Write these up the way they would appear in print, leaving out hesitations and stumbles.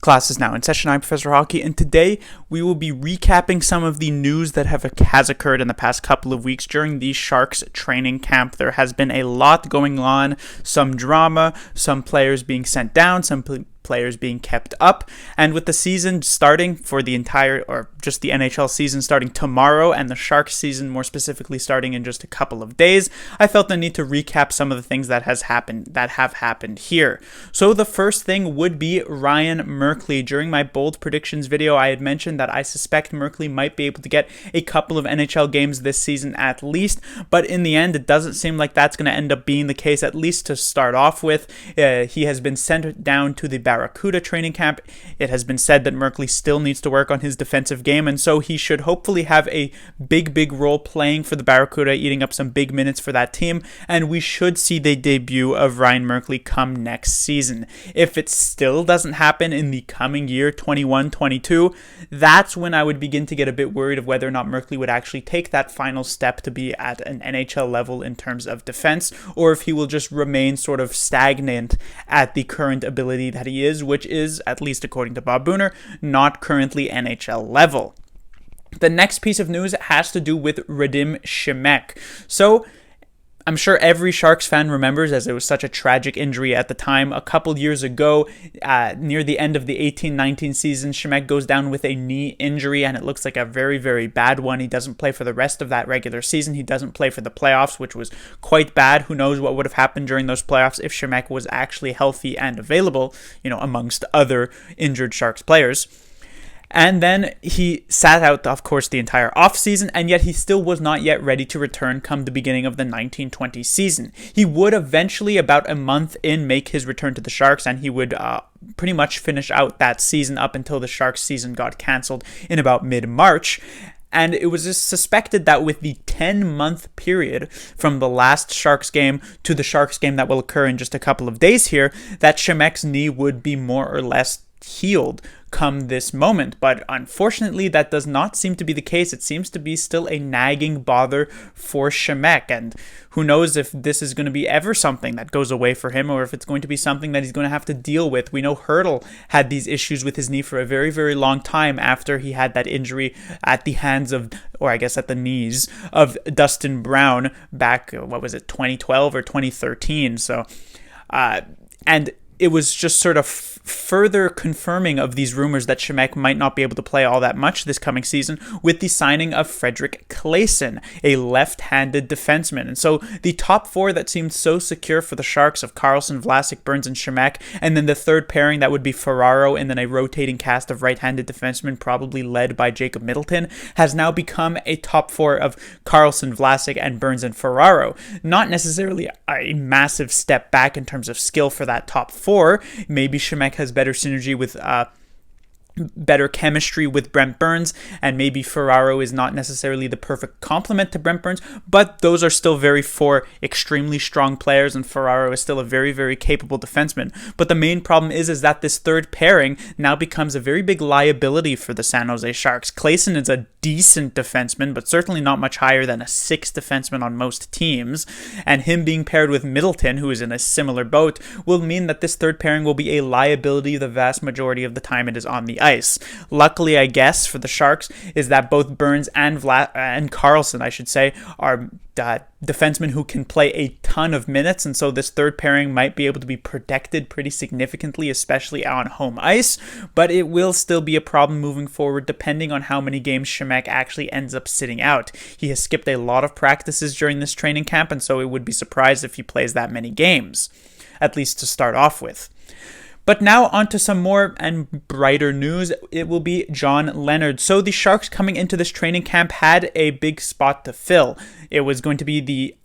Class is now in session. I'm Professor Hockey, and today we will be recapping some of the news that has occurred in the past couple of weeks during the Sharks training camp. There has been a lot going on, some drama, some players being sent down, some players being kept up, and with the season starting for the entire, or just the NHL season starting tomorrow, and the Sharks season more specifically starting in just a couple of days, I felt the need to recap some of the things that have happened here. So the first thing would be Ryan Merkley. During my bold predictions video, I had mentioned that I suspect Merkley might be able to get a couple of NHL games this season at least, but in the end, it doesn't seem like that's going to end up being the case, at least to start off with. He has been sent down to the Barracuda training camp. It has been said that Merkley still needs to work on his defensive game, and so he should hopefully have a big role playing for the Barracuda, eating up some big minutes for that team, and we should see the debut of Ryan Merkley come next season. If it still doesn't happen in the coming year, 21-22, that's when I would begin to get a bit worried of whether or not Merkley would actually take that final step to be at an NHL level in terms of defense, or if he will just remain sort of stagnant at the current ability that he is, which is, at least according to Bob Booner, not currently NHL level. The next piece of news has to do with Redem Chemek. So, I'm sure every Sharks fan remembers, as it was such a tragic injury at the time. A couple years ago, near the end of the 18-19 season, Chemek goes down with a knee injury, and it looks like a very bad one. He doesn't play for the rest of that regular season. He doesn't play for the playoffs, which was quite bad. Who knows what would have happened during those playoffs if Chemek was actually healthy and available, amongst other injured Sharks players. And then he sat out, of course, the entire offseason, and yet he still was not yet ready to return come the beginning of the 1920 season. He would eventually, about a month in, make his return to the Sharks, and he would pretty much finish out that season up until the Sharks season got cancelled in about mid-March. And it was just suspected that with the 10-month period from the last Sharks game to the Sharks game that will occur in just a couple of days here, that Chemek's knee would be more or less healed come this moment, but unfortunately that does not seem to be the case. It seems to be still a nagging bother for Chemek, and who knows if this is going to be ever something that goes away for him, or if it's going to be something that he's going to have to deal with. We know Hurdle had these issues with his knee for a very long time after he had that injury at the hands of, or I guess at the knees of, Dustin Brown back, 2012 or 2013. So, and it was just sort of further confirming of these rumors that Chemek might not be able to play all that much this coming season with the signing of Frederick Claesson, a left-handed defenseman. And so the top four that seemed so secure for the Sharks of Karlsson, Vlasic, Burns, and Chemek, and then the third pairing that would be Ferraro and then a rotating cast of right-handed defensemen probably led by Jacob Middleton, has now become a top four of Karlsson, Vlasic, and Burns and Ferraro. Not necessarily a massive step back in terms of skill for that top four. Maybe Chemek has better synergy with better chemistry with Brent Burns, and maybe Ferraro is not necessarily the perfect complement to Brent Burns, but those are still four extremely strong players, and Ferraro is still a very capable defenseman. But the main problem is that this third pairing now becomes a very big liability for the San Jose Sharks. Claesson is a decent defenseman, but certainly not much higher than a sixth defenseman on most teams, and him being paired with Middleton, who is in a similar boat, will mean that this third pairing will be a liability the vast majority of the time it is on the ice. Luckily, I guess, for the Sharks, is that both Burns and Karlsson, I should say, are defensemen who can play a ton of minutes, and so this third pairing might be able to be protected pretty significantly, especially on home ice, but it will still be a problem moving forward depending on how many games Chemek actually ends up sitting out. He has skipped a lot of practices during this training camp, and so it would be surprised if he plays that many games, at least to start off with. But now on to some more and brighter news. It will be John Leonard. So the Sharks coming into this training camp had a big spot to fill. It was going to be the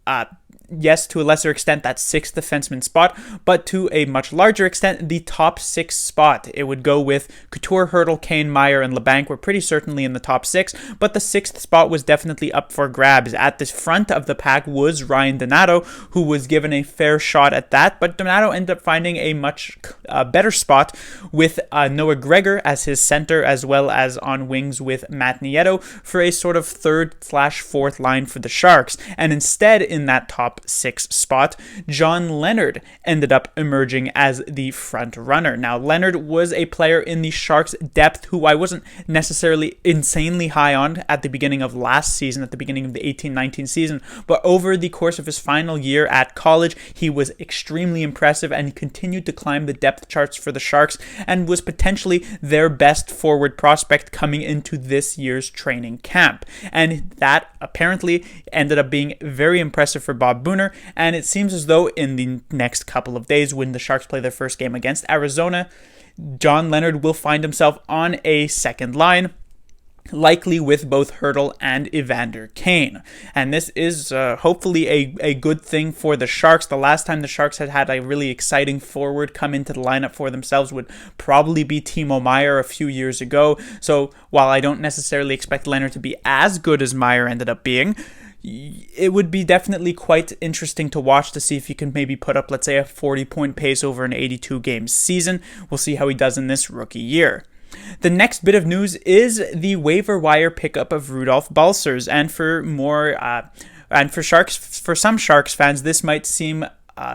yes, to a lesser extent, that sixth defenseman spot, but to a much larger extent, the top six spot. It would go with Couture, Hurdle, Kane, Meyer, and LeBanc were pretty certainly in the top six, but the sixth spot was definitely up for grabs. At the front of the pack was Ryan Donato, who was given a fair shot at that, but Donato ended up finding a much better spot with Noah Gregor as his center, as well as on wings with Matt Nieto for a sort of third/fourth line for the Sharks. And instead, in that top top 6 spot. John Leonard ended up emerging as the front runner. Now, Leonard was a player in the Sharks' depth who I wasn't necessarily insanely high on at the beginning of last season, at the beginning of the 18-19 season, but over the course of his final year at college, he was extremely impressive and he continued to climb the depth charts for the Sharks and was potentially their best forward prospect coming into this year's training camp. And that apparently ended up being very impressive for Bob Booner, and it seems as though in the next couple of days when the Sharks play their first game against Arizona, John Leonard will find himself on a second line, likely with both Hurdle and Evander Kane. And this is hopefully a good thing for the Sharks. The last time the Sharks had a really exciting forward come into the lineup for themselves would probably be Timo Meier a few years ago. So while I don't necessarily expect Leonard to be as good as Meier ended up being, it would be definitely quite interesting to watch to see if he can maybe put up, let's say, a 40-point pace over an 82-game season. We'll see how he does in this rookie year. The next bit of news is the waiver wire pickup of Rudolph Balsers, and for some Sharks fans, this might seem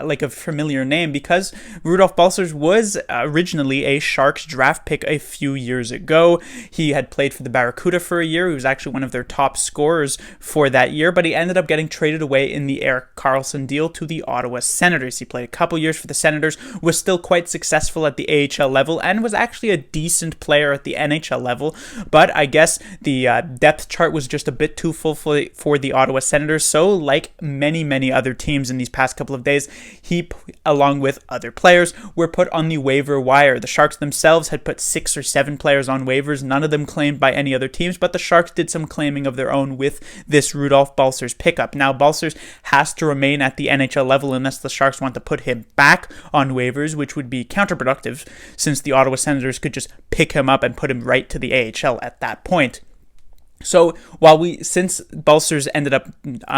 like a familiar name because Rudolph Balsers was originally a Sharks draft pick a few years ago. He had played for the Barracuda for a year. He was actually one of their top scorers for that year, but he ended up getting traded away in the Erik Karlsson deal to the Ottawa Senators. He played a couple years for the Senators, was still quite successful at the AHL level, and was actually a decent player at the NHL level, but I guess the depth chart was just a bit too full for the Ottawa Senators, so like many other teams in these past couple of days, he, along with other players, were put on the waiver wire. The Sharks themselves had put 6 or 7 players on waivers, none of them claimed by any other teams, but the Sharks did some claiming of their own with this Rudolph Balsers pickup. Now, Balsers has to remain at the NHL level unless the Sharks want to put him back on waivers, which would be counterproductive since the Ottawa Senators could just pick him up and put him right to the AHL at that point. So since Balsers ended up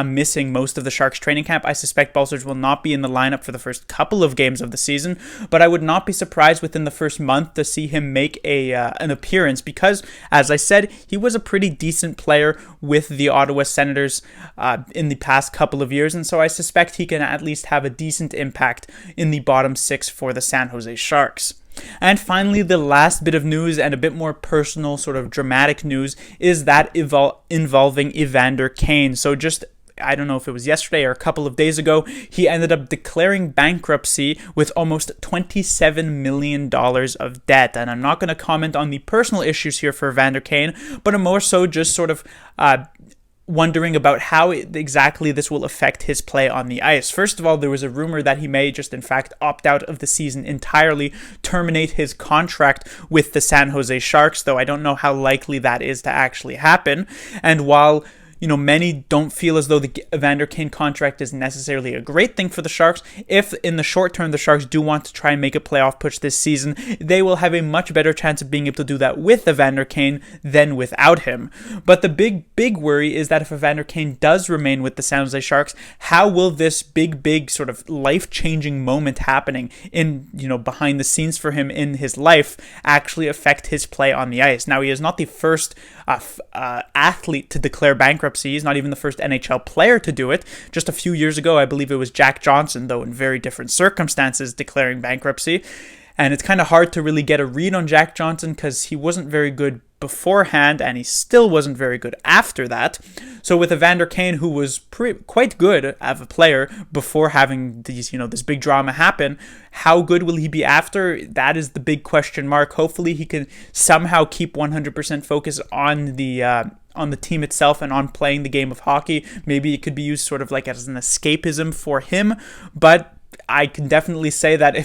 missing most of the Sharks training camp, I suspect Balsers will not be in the lineup for the first couple of games of the season, but I would not be surprised within the first month to see him make an appearance because, as I said, he was a pretty decent player with the Ottawa Senators in the past couple of years, and so I suspect he can at least have a decent impact in the bottom 6 for the San Jose Sharks. And finally, the last bit of news and a bit more personal, sort of dramatic news is that involving Evander Kane. So just, I don't know if it was yesterday or a couple of days ago, he ended up declaring bankruptcy with almost $27 million of debt. And I'm not going to comment on the personal issues here for Evander Kane, but I'm more so just sort of wondering about how exactly this will affect his play on the ice. First of all, there was a rumor that he may just in fact opt out of the season entirely, terminate his contract with the San Jose Sharks, though I don't know how likely that is to actually happen. And while many don't feel as though the Evander Kane contract is necessarily a great thing for the Sharks, if in the short term the Sharks do want to try and make a playoff push this season, they will have a much better chance of being able to do that with Evander Kane than without him. But the big worry is that if Evander Kane does remain with the San Jose Sharks, how will this big sort of life-changing moment happening in, behind the scenes for him in his life actually affect his play on the ice? Now, he is not the first athlete to declare bankruptcy. He's not even the first NHL player to do it. Just a few years ago, I believe it was Jack Johnson, though in very different circumstances, declaring bankruptcy. And it's kind of hard to really get a read on Jack Johnson because he wasn't very good beforehand and he still wasn't very good after that. So with Evander Kane, who was quite good as a player before having these, this big drama happen, how good will he be after? That is the big question mark. Hopefully he can somehow keep 100% focus on the team itself and on playing the game of hockey. Maybe it could be used sort of like as an escapism for him, but I can definitely say that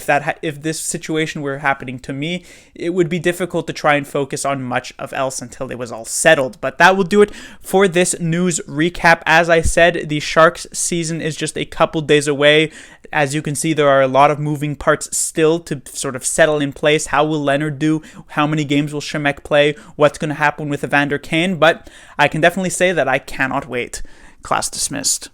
if this situation were happening to me, it would be difficult to try and focus on much of else until it was all settled. But that will do it for this news recap. As I said, the Sharks season is just a couple days away. As you can see, there are a lot of moving parts still to sort of settle in place. How will Leonard do? How many games will Chemek play? What's going to happen with Evander Kane? But I can definitely say that I cannot wait. Class dismissed.